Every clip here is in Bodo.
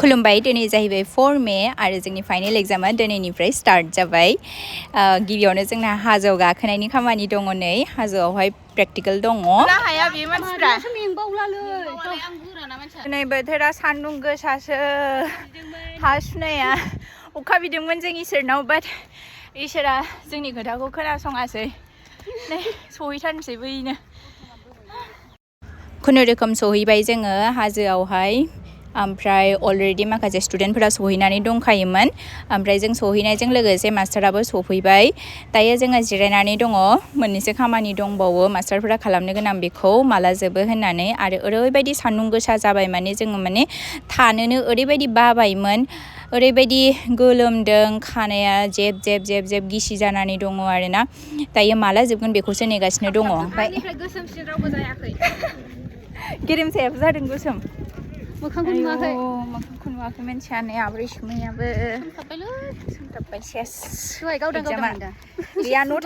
खुलुमबाय दिनै जाहैबाय 4 मे आरो जोंनि फाइनाल एग्जामा दिनैनिफ्राय स्टार्ट जाबाय गिबियावनो जोंना हाजोआव गाखोनायनि खामानि दङ नै हाजोआवहाय प्रेक्टिकल दङ दिनै बोथोरा सान्दुं गोसासो हा सुनाया अखा बिदोंमोन जों इसोरनाव बाट इसोरा जोंनि खोथाखौ खोनासङासै नै सहैथारनोसै बैनो खुनुरोखोम सहैबाय जोङो हाजोआवहाय ओमफ्राय अलरेडि माखासे स्टुडेन्टफोरा सहैनानै दंखायोमोन ओमफ्राय जों सहैनायजों लोगोसे मास्टाराबो सफैबाय दायो जोङो जिरायनानै दङ मोननैसो खामानि दंबावो मास्टारफोरा खालामनो गोनां बेखौ माला जोबो होननानै आरो ओरैबायदि सान्दुं गोसा जाबाय माने जोङो माने थानोनो ओरैबायदि बाबायमोन ओरैबायदि गोलोमदों खानाया जेब जेब जेब जेब गिसि जानानै दङ आरोना दायो माला जोबगोन बेखौसो नेगासिनो दङ ओमफ्राय गोसोमसिन रावबो जायाखै गेरेमसायाबो जादों गोसोम मोखांखौ नुवाखै मोखांखौ नुवाखै मानसियानो आब्रै सुमैयाबो सोमथाबबाय सेस दहाय गावदां मोनदों गैया न'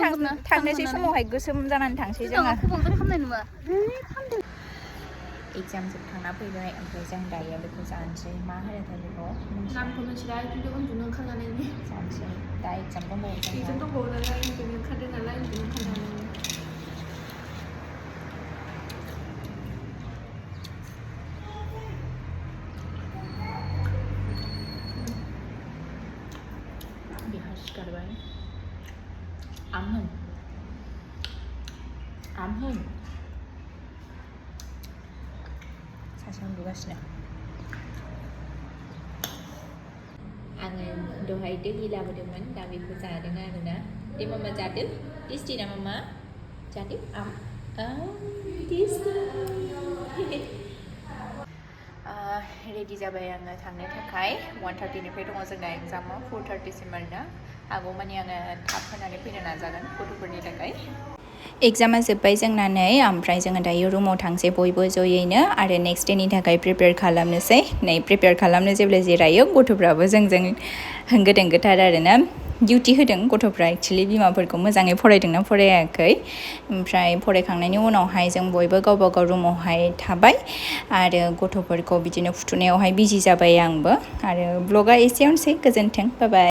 थांनोसै समावहाय गोसोम जानानै थांसै जोङो एग्जाम जोबखांना फैबाय ओमफ्राय जों दायो बेखौ जानोसै मा होनोथाय बेखौ नामखौ मिथिला खिन्थु उन्दुनो ओंखारनानै जानोसै दा एग्जाम दंबावो नालाय उन्दुनो ओंखारदों नालाय उन्दुनो ओंखारनानै सिखारबाय आमहोन सासेयाव उन्दुगासिनो आङो दहाय दोहि लाबोदोंमोन दा बेखौ जादों आरोना दे मामा जादो टेस्टि ना मामा जादो रेडि जाबाय आङो थांनो थाखाय 1:30निफ्राय दङ जोंना एग्जामाव 4:30सिम आरोना हागौमानि आङो थाब होनानै फैनो नाजागोन गथ'फोरनि थाखाय एग्जामा जोब्बाय जोंना नै ओमफ्राय जोङो दायो रुमाव थांसै बयबो जयैनो आरो नेक्स्ट डेनि थाखाय प्रिपेयार खालामनोसै नै प्रिपेयार खालामनो जेब्ला जिरायो गथ'फ्राबो जोंजों होंगो दोंगोथार आरोना डिउटि होदों गथ'फ्रा एक्सुवेलि बिमाफोरखौ मोजाङै फरायदोंना फरायाखै ओमफ्राय फरायखांनायनि उनावहाय जों बयबो गावबा गाव रुमावहाय थाबाय आरो गथ'फोरखौ बिदिनो फुथुनायावहाय बिजि जाबाय आंबो आरो ब्लगा एसेयावनोसै गोजोन्थों बाय बाय